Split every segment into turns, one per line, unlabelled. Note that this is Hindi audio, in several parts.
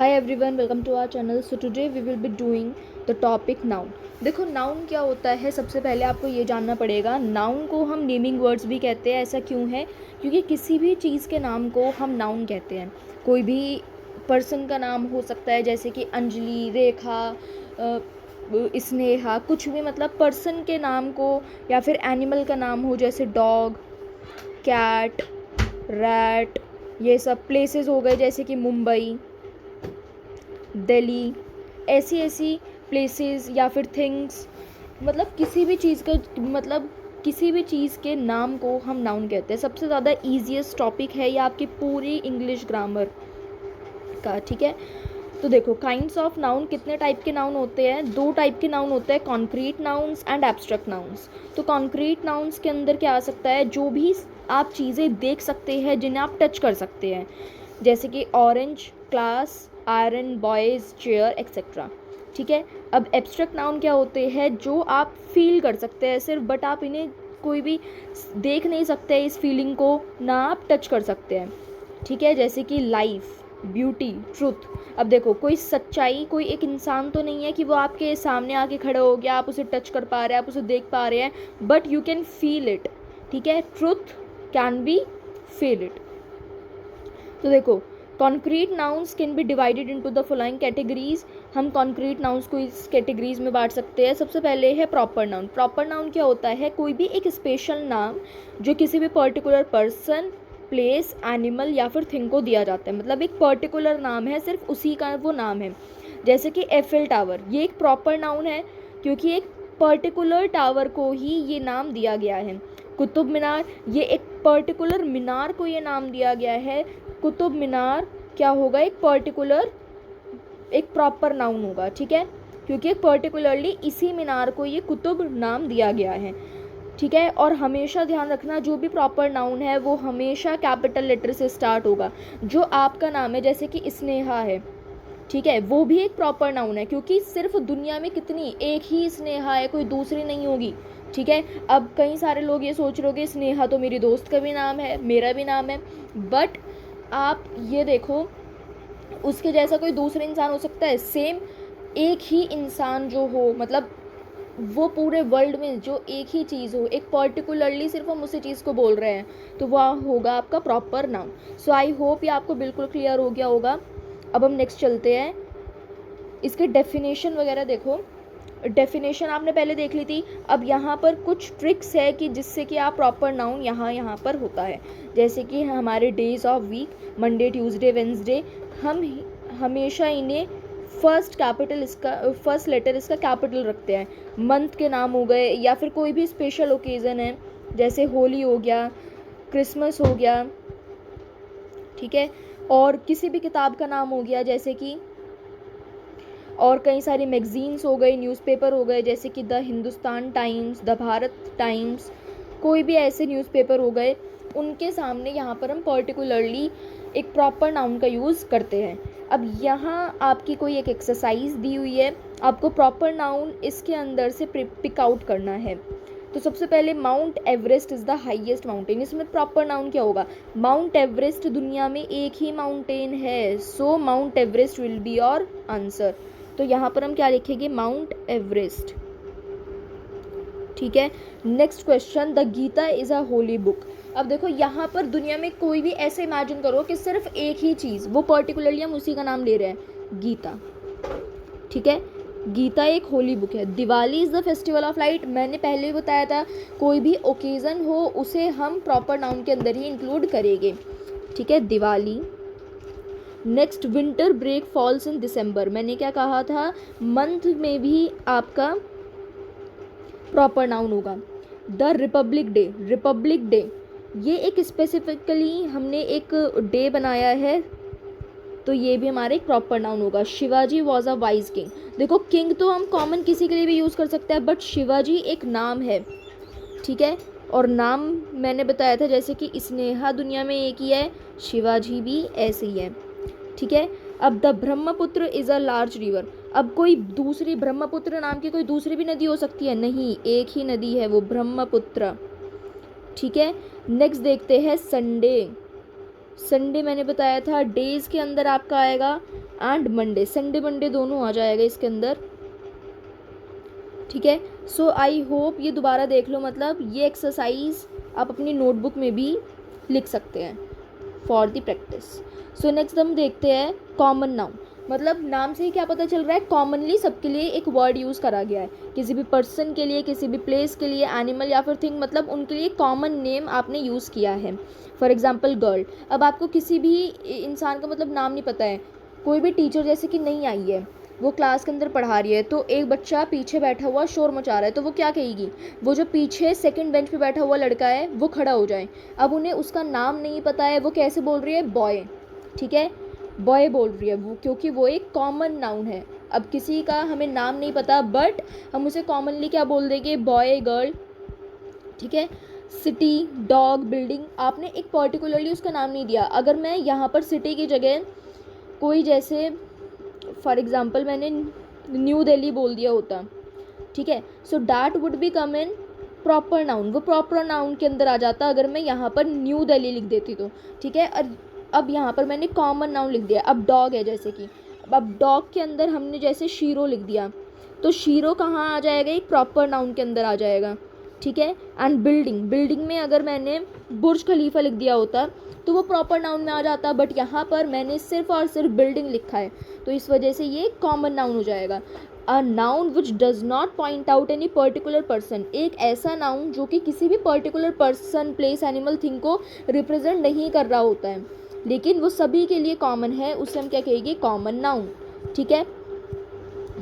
Hi everyone, welcome to our channel. So today we will be doing the topic noun. देखो नाउन क्या होता है, सबसे पहले आपको ये जानना पड़ेगा। नाउन को हम नेमिंग वर्ड्स भी कहते हैं। ऐसा क्यों है? क्योंकि किसी भी चीज़ के नाम को हम नाउन कहते हैं। कोई भी पर्सन का नाम हो सकता है, जैसे कि अंजलि, रेखा, स्नेहा, कुछ भी, मतलब पर्सन के नाम को, या फिर एनिमल का नाम हो जैसे डॉग, कैट, रैट, ये सब। प्लेसेस हो गए जैसे कि मुंबई, दिल्ली, ऐसी ऐसी प्लेसेस या फिर थिंग्स। मतलब किसी भी चीज़ का, मतलब किसी भी चीज़ के नाम को हम नाउन कहते हैं। सबसे ज़्यादा ईजीएस्ट टॉपिक है ये आपकी पूरी इंग्लिश ग्रामर का, ठीक है। तो देखो, काइंड्स ऑफ नाउन, कितने टाइप के नाउन होते हैं? दो टाइप के नाउन होते हैं, concrete nouns and abstract nouns. तो कॉन्क्रीट नाउन्स के अंदर क्या आ सकता है? जो भी आप चीज़ें देख सकते हैं, जिन्हें आप टच कर सकते हैं, जैसे कि orange, class, iron, boys, chair, etcetera, ठीक है। अब एब्स्ट्रैक्ट नाउन क्या होते हैं? जो आप फील कर सकते हैं सिर्फ, बट आप इन्हें कोई भी देख नहीं सकते, इस फीलिंग को ना आप टच कर सकते हैं, ठीक है। जैसे कि लाइफ, ब्यूटी, ट्रुथ। अब देखो, कोई सच्चाई, कोई एक इंसान तो नहीं है कि वो आपके सामने आके खड़ा हो गया, आप उसे टच कर पा रहे हैं, आप उसे देख पा रहे हैं, but you can feel it, ठीक है। Truth can be feel it. तो देखो, concrete nouns can be divided into the following categories. हम कॉन्क्रीट नाउन्स को इस कैटेगरीज में बांट सकते हैं। सबसे पहले है प्रॉपर नाउन। प्रॉपर नाउन क्या होता है? कोई भी एक स्पेशल नाम जो किसी भी पर्टिकुलर पर्सन, प्लेस, एनिमल या फिर थिंग को दिया जाता है। मतलब एक पर्टिकुलर नाम है, सिर्फ उसी का वो नाम है। जैसे कि एफिल टावर, ये एक प्रॉपर नाउन है क्योंकि एक पर्टिकुलर टावर को ही ये नाम दिया गया है। कुतुब मीनार, ये एक पर्टिकुलर मीनार को ये नाम दिया गया है। कुतुब मीनार क्या होगा? एक पर्टिकुलर, एक प्रॉपर नाउन होगा, ठीक है, क्योंकि एक पर्टिकुलरली इसी मीनार को ये कुतुब नाम दिया गया है, ठीक है। और हमेशा ध्यान रखना, जो भी प्रॉपर नाउन है वो हमेशा कैपिटल लेटर से स्टार्ट होगा। जो आपका नाम है, जैसे कि स्नेहा है, ठीक है, वो भी एक प्रॉपर नाउन है क्योंकि सिर्फ दुनिया में कितनी, एक ही स्नेहा है, कोई दूसरी नहीं होगी, ठीक है। अब कई सारे लोग ये सोच रहे हो कि स्नेहा तो मेरी दोस्त का भी नाम है, मेरा भी नाम है, बट आप ये देखो, उसके जैसा कोई दूसरा इंसान हो सकता है? सेम एक ही इंसान जो हो, मतलब वो पूरे वर्ल्ड में जो एक ही चीज़ हो, एक पर्टिकुलरली सिर्फ हम उसी चीज़ को बोल रहे हैं, तो वह होगा आपका proper noun. So I hope ये आपको बिल्कुल क्लियर हो गया होगा। अब हम नेक्स्ट चलते हैं, इसके डेफिनेशन वगैरह देखो। डेफिनेशन आपने पहले देख ली थी। अब यहाँ पर कुछ ट्रिक्स है कि जिससे कि आप प्रॉपर नाउन यहाँ पर होता है। जैसे कि हमारे days of week, Monday, Tuesday, Wednesday, हम हमेशा इन्हें फर्स्ट कैपिटल, इसका फर्स्ट लेटर इसका कैपिटल रखते हैं। मंथ के नाम हो गए, या फिर कोई भी स्पेशल ओकेज़न है, जैसे होली हो गया, क्रिसमस हो गया, ठीक है। और किसी भी किताब का नाम हो गया, जैसे कि, और कई सारी मैगजीन्स हो गई, न्यूज़पेपर हो गए, जैसे कि the Hindustan times, the Bharat times, कोई भी ऐसे न्यूज़पेपर हो गए, उनके सामने यहाँ पर हम पर्टिकुलरली एक प्रॉपर नाउन का यूज़ करते हैं। अब यहाँ आपकी कोई एक एक्सरसाइज दी हुई है, आपको प्रॉपर नाउन इसके अंदर से पिक आउट करना है। तो सबसे पहले, mount Everest is the highest mountain. इसमें प्रॉपर नाउन क्या होगा? माउंट एवरेस्ट दुनिया में एक ही माउंटेन है, so Mount Everest will be your answer. तो यहाँ पर हम क्या लिखेंगे? माउंट एवरेस्ट, ठीक है। Next question, the Gita is a holy book. अब देखो, यहाँ पर दुनिया में कोई भी ऐसे इमेजिन करो कि सिर्फ एक ही चीज़, वो पर्टिकुलरली हम उसी का नाम ले रहे हैं, गीता, ठीक है। गीता एक होली बुक है। Diwali is the festival of light, मैंने पहले ही बताया था, कोई भी ओकेज़न हो उसे हम प्रॉपर नाउन के अंदर ही इंक्लूड करेंगे, ठीक है, Diwali. Next, winter break falls in December, मैंने क्या कहा था? मंथ में भी आपका प्रॉपर नाउन होगा। The Republic Day, Republic Day ये एक स्पेसिफिकली हमने एक डे बनाया है, तो ये भी हमारा एक प्रॉपर नाउन होगा। Shivaji was a wise king, देखो किंग तो हम कॉमन किसी के लिए भी यूज़ कर सकते हैं, बट शिवाजी एक नाम है, ठीक है। और नाम मैंने बताया था, जैसे कि स्नेहा दुनिया में एक ही है, शिवाजी भी ऐसे ही है, ठीक है। अब the Brahmaputra is a large river, अब कोई दूसरी ब्रह्मपुत्र नाम की कोई दूसरी भी नदी हो सकती है? नहीं, एक ही नदी है, वो ब्रह्मपुत्र, ठीक है। नेक्स्ट देखते हैं, संडे। संडे मैंने बताया था डेज के अंदर आपका आएगा, एंड मंडे, संडे मंडे दोनों आ जाएगा इसके अंदर, ठीक है। सो आई होप ये दोबारा देख लो, मतलब ये एक्सरसाइज आप अपनी नोटबुक में भी लिख सकते हैं for the practice. So next हम देखते हैं कॉमन नाउन। मतलब नाम से ही क्या पता चल रहा है, कॉमनली सबके लिए एक वर्ड यूज़ करा गया है, किसी भी पर्सन के लिए, किसी भी प्लेस के लिए, एनिमल या फिर थिंग, मतलब उनके लिए कॉमन नेम आपने यूज़ किया है। For example girl. अब आपको किसी भी इंसान का मतलब नाम नहीं पता है, कोई भी टीचर जैसे कि नहीं आई है, वो क्लास के अंदर पढ़ा रही है, तो एक बच्चा पीछे बैठा हुआ शोर मचा रहा है, तो वो क्या कहेगी, वो जो पीछे सेकंड बेंच पे बैठा हुआ लड़का है वो खड़ा हो जाए। अब उन्हें उसका नाम नहीं पता है, वो कैसे बोल रही है, बॉय, ठीक है, बॉय बोल रही है वो, क्योंकि वो एक कॉमन नाउन है। अब किसी का हमें नाम नहीं पता, बट हम उसे कॉमनली क्या बोल देंगे, बॉय, गर्ल, ठीक है। सिटी, डॉग, बिल्डिंग, आपने एक पर्टिकुलरली उसका नाम नहीं दिया। अगर मैं यहाँ पर सिटी की जगह कोई जैसे फॉर एग्ज़ाम्पल मैंने न्यू दिल्ली बोल दिया होता, ठीक है, so that would be come in proper noun, वो प्रॉपर नाउन के अंदर आ जाता अगर मैं यहाँ पर न्यू दिल्ली लिख देती तो, ठीक है। और अब यहाँ पर मैंने कॉमन नाउन लिख दिया। अब डॉग है जैसे कि, अब डॉग के अंदर हमने जैसे शीरो लिख दिया, तो शीरो कहाँ आ जाएगा, एक प्रॉपर नाउन के अंदर आ जाएगा, ठीक है। एंड बिल्डिंग, बिल्डिंग में अगर मैंने बुर्ज खलीफा लिख दिया होता तो वो प्रॉपर नाउन में आ जाता, बट यहाँ पर मैंने सिर्फ और सिर्फ बिल्डिंग लिखा है, तो इस वजह से ये कॉमन नाउन हो जाएगा। A noun which does not point out any particular person, एक ऐसा नाउन जो कि किसी भी particular person, place, animal, thing को रिप्रेजेंट नहीं कर रहा होता है, लेकिन वो सभी के लिए कॉमन है, उसे हम क्या कहेंगे, कॉमन नाउन, ठीक है।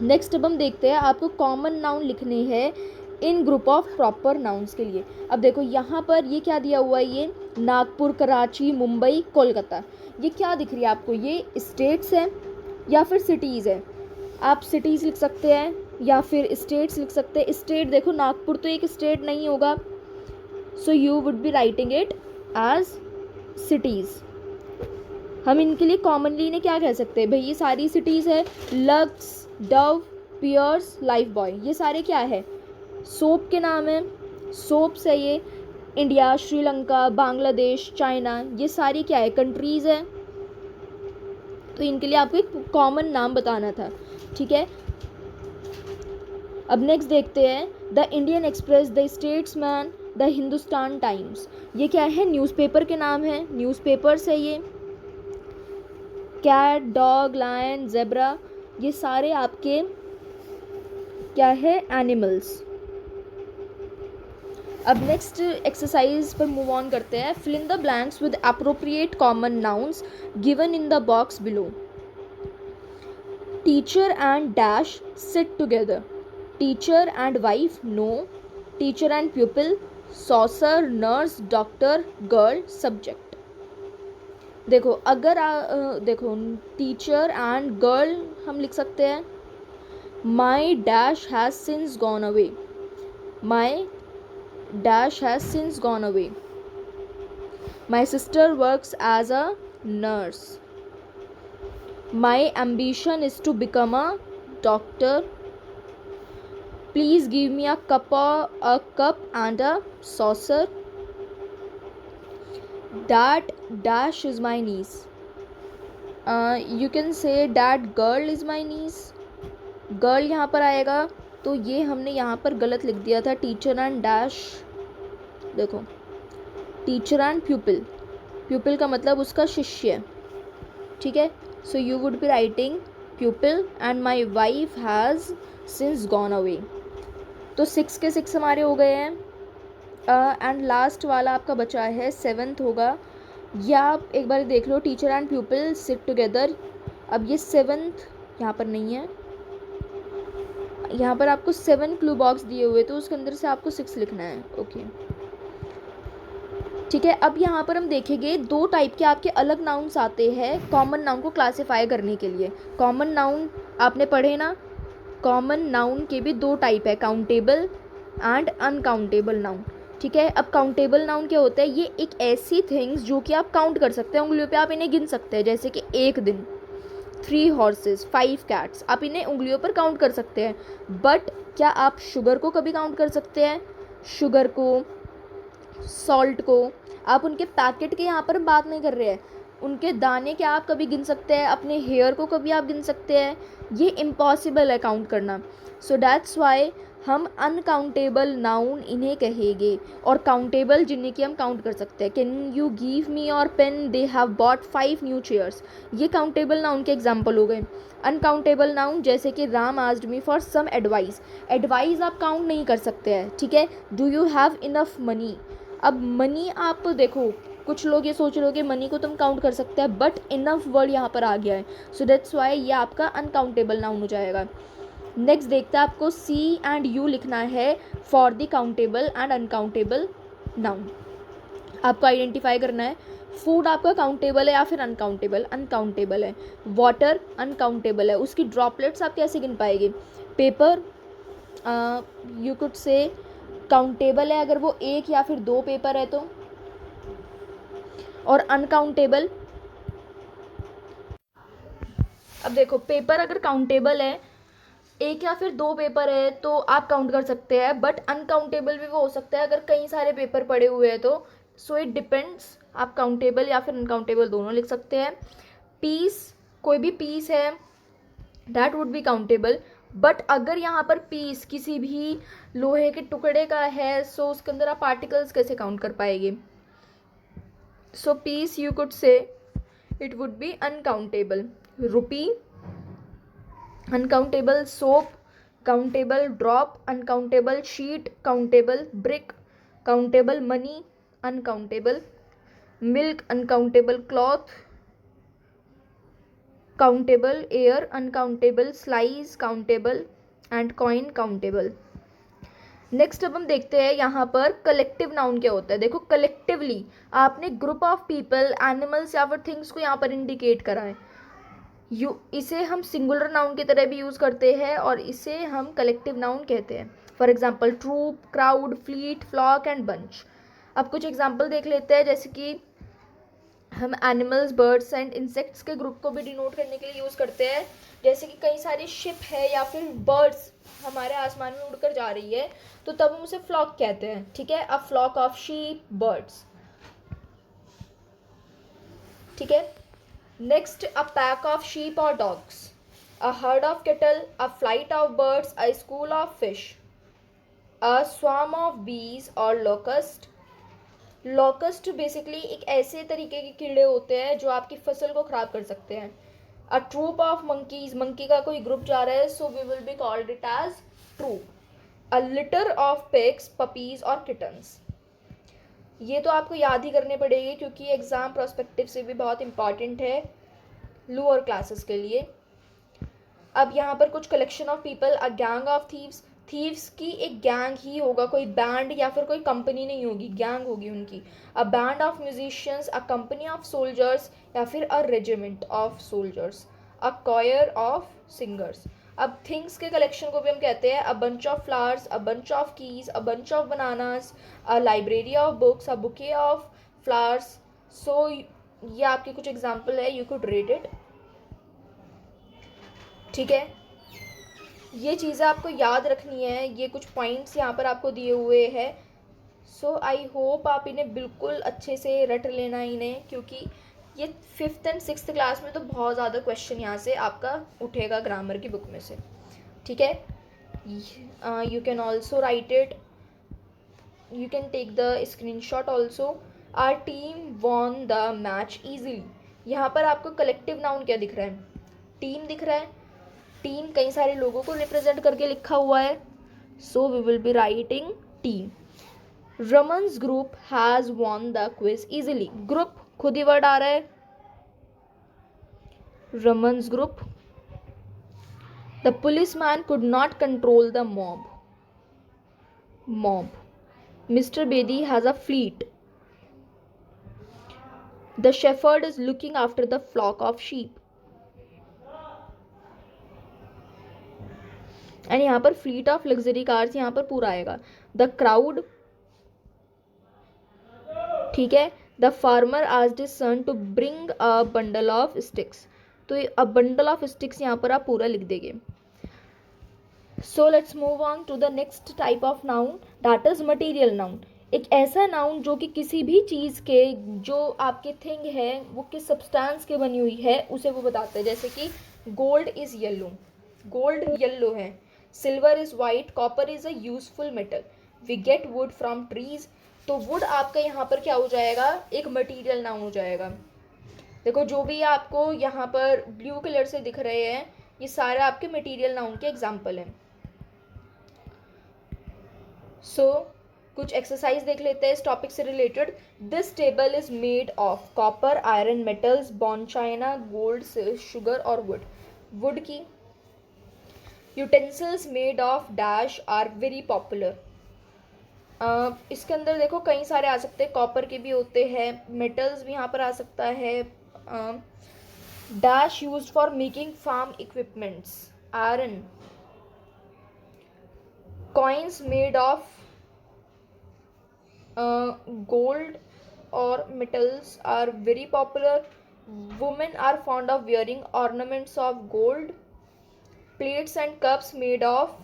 नेक्स्ट अब हम देखते हैं, आपको कॉमन नाउन लिखने हैं इन ग्रुप ऑफ प्रॉपर नाउन्स के लिए। अब देखो यहाँ पर ये क्या दिया हुआ है, ये नागपुर, कराची, मुंबई, कोलकाता, ये क्या दिख रही है आपको, ये स्टेट्स हैं या फिर सिटीज़ है। आप सिटीज़ लिख सकते हैं या फिर स्टेट्स लिख सकते हैं। स्टेट देखो, नागपुर तो एक स्टेट नहीं होगा, so you would be writing it as cities. हम इनके लिए कॉमनली इन्हें क्या कह सकते हैं, भाई ये सारी सिटीज़ है, Lux, Dove, Pears, Lifebuoy, ये सारे क्या है, सोप के नाम है, सोप्स है ये। इंडिया, श्रीलंका, बांग्लादेश, चाइना, ये सारी क्या है, कंट्रीज़ है, तो इनके लिए आपको एक कॉमन नाम बताना था, ठीक है। अब नेक्स्ट देखते हैं the Indian express, the statesman, the Hindustan times, ये क्या है, न्यूज़पेपर के नाम है, न्यूज़पेपर्स है ये। कैट, डॉग, लायन, जेब्रा, ये सारे आपके क्या है, एनिमल्स। अब नेक्स्ट एक्सरसाइज पर मूव ऑन करते हैं। Fill in the blanks with appropriate common nouns given in the box below. Teacher and dash sit together, teacher and wife, no, teacher and pupil, saucer, nurse, doctor, girl, subject. देखो अगर देखो टीचर एंड गर्ल हम लिख सकते हैं, माई dash has since gone away, my dash has since gone away, my sister works as a nurse, my ambition is to become a doctor, please give me a cup and a saucer, that dash is my niece, you can say that girl is my niece, girl यहाँ पर आएगा, तो ये हमने यहाँ पर गलत लिख दिया था, टीचर एंड डैश, देखो टीचर एंड प्यूपिल, प्यूपिल का मतलब उसका शिष्य, ठीक है। सो you would be writing प्यूपिल and my wife has since gone away. तो 6 के 6 हमारे हो गए हैं, एंड लास्ट वाला आपका बचा है 7th होगा, या आप एक बार देख लो, teacher and pupil sit together. अब ये 7th यहाँ पर नहीं है, यहाँ पर आपको 7 क्लू बॉक्स दिए हुए, तो उसके अंदर से आपको 6 लिखना है, ओके, ठीक है। अब यहाँ पर हम देखेंगे 2 टाइप के आपके अलग नाउन्स आते हैं कॉमन नाउन को क्लासीफाई करने के लिए। कॉमन नाउन आपने पढ़े ना, कॉमन नाउन के भी 2 टाइप है, काउंटेबल एंड अनकाउंटेबल नाउन, ठीक है। अब काउंटेबल नाउन क्या होता है, ये एक ऐसी थिंग्स जो कि आप काउंट कर सकते हैं, उंगलियों पे आप इन्हें गिन सकते हैं, जैसे कि 1 दिन, 3 हॉर्सेस, 5 कैट्स, आप इन्हें उंगलियों पर काउंट कर सकते हैं। बट क्या आप शुगर को कभी काउंट कर सकते हैं, शुगर को, सॉल्ट को, आप उनके पैकेट के यहाँ पर बात नहीं कर रहे हैं, उनके दाने क्या आप कभी गिन सकते हैं? अपने हेयर को कभी आप गिन सकते हैं? ये इम्पॉसिबल है काउंट करना। सो दैट्स वाई हम अनकाउंटेबल नाउन इन्हें कहेंगे, और काउंटेबल जिन्हें कि हम काउंट कर सकते हैं। Can you give me your pen, they have bought 5 new chairs. ये काउंटेबल नाउन के एग्जाम्पल हो गए। अनकाउंटेबल नाउन जैसे कि Ram asked me for some advice. Advice आप काउंट नहीं कर सकते हैं, ठीक है। Do you have enough money. अब मनी आप देखो, कुछ लोग ये सोच रहे हो कि मनी को तुम काउंट कर सकते हैं, बट इनफ वर्ड यहाँ पर आ गया है, सो दैट्स वाई ये आपका अनकाउंटेबल नाउन हो जाएगा। नेक्स्ट देखते हैं, आपको सी एंड यू लिखना है for the countable and uncountable noun. आपको आइडेंटिफाई करना है फूड आपका काउंटेबल है या फिर अनकाउंटेबल। अनकाउंटेबल है। वाटर अनकाउंटेबल है, उसकी ड्रॉपलेट्स आप कैसे गिन पाएंगे। पेपर यू कुड से काउंटेबल है अगर वो एक या फिर दो पेपर है तो, और अनकाउंटेबल। अब देखो, पेपर अगर काउंटेबल है, एक या फिर दो पेपर है तो आप काउंट कर सकते हैं, बट अनकाउंटेबल भी वो हो सकता है अगर कई सारे पेपर पड़े हुए हैं तो। सो इट डिपेंड्स, आप काउंटेबल या फिर अनकाउंटेबल दोनों लिख सकते हैं। पीस, कोई भी पीस है that would be countable, but अगर यहाँ पर पीस किसी भी लोहे के टुकड़े का है, सो उसके अंदर आप पार्टिकल्स कैसे काउंट कर पाएंगे। So piece you could say it would be uncountable. Rupee uncountable. Soap countable. Drop uncountable. Sheet countable. Brick countable. Money uncountable. Milk uncountable. Cloth countable. Air uncountable. Slice countable and coin countable. Next अब हम देखते हैं यहाँ पर कलेक्टिव नाउन क्या होता है। देखो, कलेक्टिवली आपने ग्रुप ऑफ पीपल, एनिमल्स या फिर थिंग्स को यहाँ पर इंडिकेट करा है। इसे हम सिंगुलर नाउन की तरह भी यूज़ करते हैं और इसे हम कलेक्टिव नाउन कहते हैं। For example troop, crowd, fleet, flock and bunch. अब कुछ एग्जाम्पल देख लेते हैं, जैसे कि हम एनिमल्स, बर्ड्स एंड इंसेक्ट्स के ग्रुप को भी डिनोट करने के लिए यूज़ करते हैं। जैसे कि कई सारी शिप है या फिर बर्ड्स हमारे आसमान में उड़कर जा रही है, तो तब हम उसे फ्लॉक कहते हैं, ठीक है। A flock of sheep, birds, ठीक है। Next, a pack of sheep और dogs, a herd of cattle, a flight of birds, a school of fish, a swarm of bees और लोकस्ट। लॉकस्ट बेसिकली एक ऐसे तरीके के कीड़े होते हैं जो आपकी फसल को ख़राब कर सकते हैं। A troop of monkeys, monkey का कोई ग्रुप जा रहा है, so we will be called it as troop. A litter of pigs, puppies और किटन्स। ये तो आपको याद ही करने पड़ेगी क्योंकि एग्ज़ाम प्रोस्पेक्टिव से भी बहुत इंपॉर्टेंट है लोअर क्लासेस के लिए। अब यहाँ पर कुछ collection of people, a gang of thieves. Thieves की एक गैंग ही होगा, कोई बैंड या फिर कोई कंपनी नहीं होगी, गैंग होगी उनकी। A band of musicians, a company of soldiers या फिर a regiment of soldiers, a choir of singers. अब थिंग्स के कलेक्शन को भी हम कहते हैं a bunch of flowers, a bunch of keys, a bunch of bananas, a library of books, a bouquet of flowers. So ये आपके कुछ एग्जाम्पल है, यू कुड रीड इट, ठीक है। ये चीज़ें आपको याद रखनी है, ये कुछ पॉइंट्स यहाँ पर आपको दिए हुए हैं। सो आई होप आप इन्हें बिल्कुल अच्छे से रट लेना इन्हें, क्योंकि ये 5th एंड 6th क्लास में तो बहुत ज़्यादा क्वेश्चन यहाँ से आपका उठेगा ग्रामर की बुक में से, ठीक है। You can also write it, you can take the screenshot also. Our team won the match easily. यहाँ पर आपको कलेक्टिव नाउन क्या दिख रहा है, टीम दिख रहा है। टीम कई सारे लोगों को रिप्रेजेंट करके लिखा हुआ है, so we will be writing team. Raman's group has won the quiz easily. Group खुद ही वर्ड आ रहा है, Raman's group. The police man could not control the mob, mob. Mister Bedi has a fleet. The shepherd is looking after the flock of sheep. And यहाँ पर फ्लीट ऑफ लग्जरी कार्स यहाँ पर पूरा आएगा। द क्राउड, ठीक है। The farmer asked his son to bring a bundle of sticks, तो अ बंडल ऑफ स्टिक्स यहाँ पर आप पूरा लिख देंगे। So let's move on to the next type of noun, that is material noun. एक ऐसा नाउन जो कि किसी भी चीज़ के, जो आपके थिंग है वो किस सब्सटेंस के बनी हुई है उसे वो बताते हैं। जैसे कि gold is yellow, gold yellow है। Silver is white, copper is a useful metal, we get wood from trees. तो वुड आपका यहाँ पर क्या हो जाएगा, एक मटीरियल नाउन हो जाएगा। देखो जो भी आपको यहाँ पर ब्लू कलर से दिख रहे हैं ये सारे आपके मटीरियल नाउन के एग्जाम्पल हैं। सो कुछ एक्सरसाइज देख लेते हैं इस टॉपिक से related. This table is made of copper, iron, metals, bone china, gold, sugar और वुड। वुड की utensils made of dash are very popular. इसके अंदर देखो कई सारे आ सकते हैं, कॉपर के भी होते हैं, मेटल्स भी यहाँ पर आ सकता है। Dash used for making farm equipments, iron. Coins made of gold or metals are very popular. Women are fond of wearing ornaments of gold. Plates and cups made of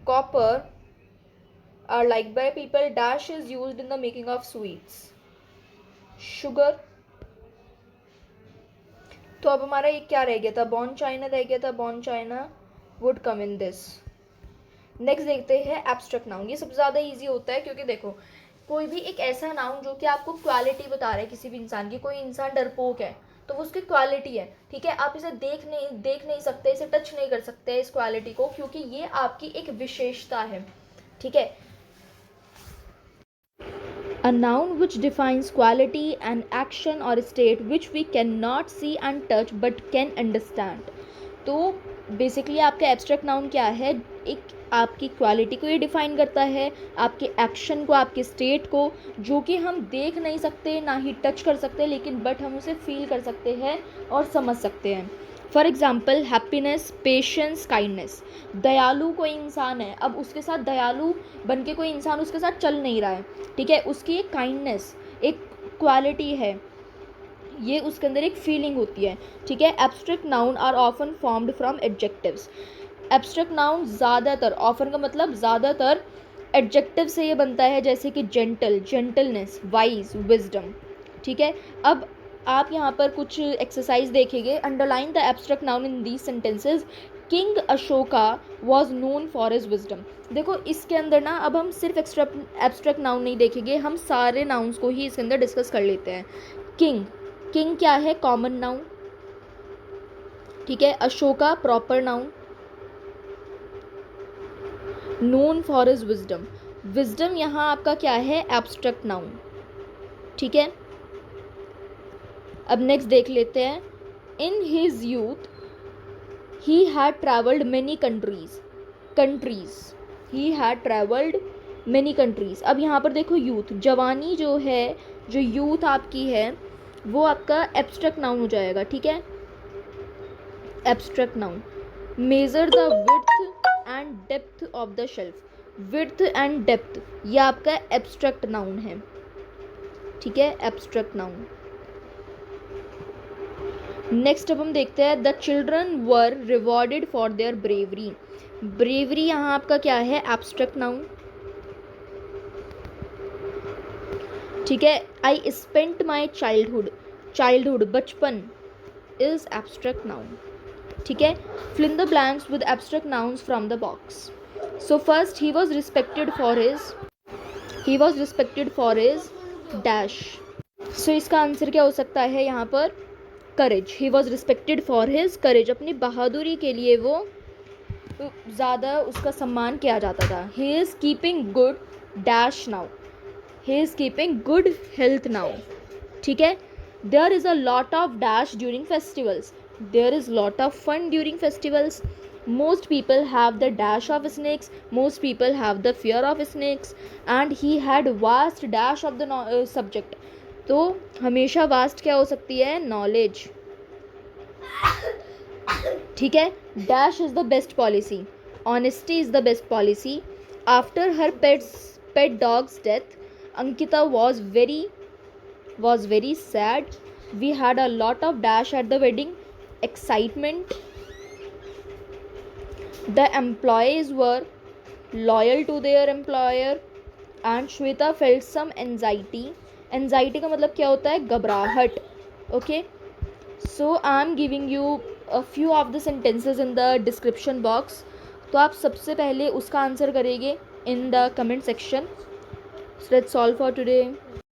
copper are liked by people. Dash is used in the making of sweets. Sugar. तो अब हमारा ये क्या रह गया था, बॉन चाइना रह गया था, bone china wood come in this. Next देखते हैं एब्स्ट्रैक्ट नाउन। ये सबसे ज़्यादा इजी होता है क्योंकि देखो कोई भी एक ऐसा नाउन जो कि आपको क्वालिटी बता रहा है किसी भी इंसान की, कोई इंसान डरपोक है तो वो उसकी क्वालिटी है, ठीक है। आप इसे देख नहीं सकते, इसे टच नहीं कर सकते इस क्वालिटी को, क्योंकि ये आपकी एक विशेषता है, ठीक है। A noun which defines quality, an action or state which we cannot see and touch but can understand. तो बेसिकली आपका एब्स्ट्रैक्ट नाउन क्या है, एक आपकी क्वालिटी को ये डिफाइन करता है, आपके एक्शन को, आपके स्टेट को, जो कि हम देख नहीं सकते ना ही टच कर सकते, लेकिन बट हम उसे फील कर सकते हैं और समझ सकते हैं। For example happiness, patience, kindness. दयालु कोई इंसान है, अब उसके साथ दयालु बन के कोई इंसान उसके साथ चल नहीं रहा है, ठीक है, उसकी एक काइंडनेस एक क्वालिटी है, ये उसके अंदर एक फीलिंग होती है, ठीक है। Abstract noun are often formed from adjectives. Abstract noun ज़्यादातर, ऑफन का मतलब ज़्यादातर, एडजेक्टिव से ये बनता है, जैसे कि जेंटल, जेंटलनेस, वाइज, विजडम, ठीक है। अब आप यहाँ पर कुछ एक्सरसाइज देखेंगे। Underline the abstract noun in these sentences. King Ashoka was known for his wisdom. देखो इसके अंदर ना अब हम सिर्फ एब्स्ट्रैक्ट नाउन नहीं देखेंगे, हम सारे नाउन्स को ही इसके अंदर डिस्कस कर लेते हैं। किंग, किंग क्या है, कॉमन नाउन, ठीक है। Ashoka proper noun. Known for his wisdom, wisdom यहाँ आपका क्या है, एब्स्ट्रैक्ट नाउन, ठीक है। अब नेक्स्ट देख लेते हैं। In his youth he had travelled many countries, he had travelled many countries. अब यहाँ पर देखो यूथ, जवानी जो है, जो यूथ आपकी है वो आपका एब्स्ट्रैक्ट नाउन हो जाएगा, ठीक है, abstract noun. Measure the width and depth of the shelf, width and depth ये आपका एब्स्ट्रैक्ट नाउन है, ठीक है, एब्स्ट्रैक्ट नाउन। नेक्स्ट अब हम देखते हैं the children were rewarded for their bravery. Bravery यहाँ आपका क्या है, एब्स्ट्रैक्ट नाउन, ठीक है। आई स्पेंट माई चाइल्डहुड बचपन इज एब्स्ट्रैक्ट नाउन, ठीक है। Fill in the blanks with abstract nouns from the box. So first he was respected for his dash. So इसका आंसर क्या हो सकता है यहाँ पर, courage. He was respected for his courage, अपनी बहादुरी के लिए वो ज़्यादा उसका सम्मान किया जाता था। He is keeping good dash now, he is keeping good health now, ठीक है। There is a lot of dash during festivals, there is lot of fun during festivals. Most people have the dash of snakes, most people have the fear of snakes, and he had vast dash of the subject. तो हमेशा वास्ट क्या हो सकती है, नॉलेज, ठीक है। Dash is the best policy, honesty is the best policy. After her pet dog's death Ankita was very sad. We had a lot of dash at the wedding, excitement. The employees were loyal to their employer, and Shweta felt some anxiety. Anxiety का मतलब क्या होता है, घबराहट. Okay, so I am giving you a few of the sentences in the description box. तो आप सबसे पहले उसका आंसर करेंगे in the comment section. So that's all for today.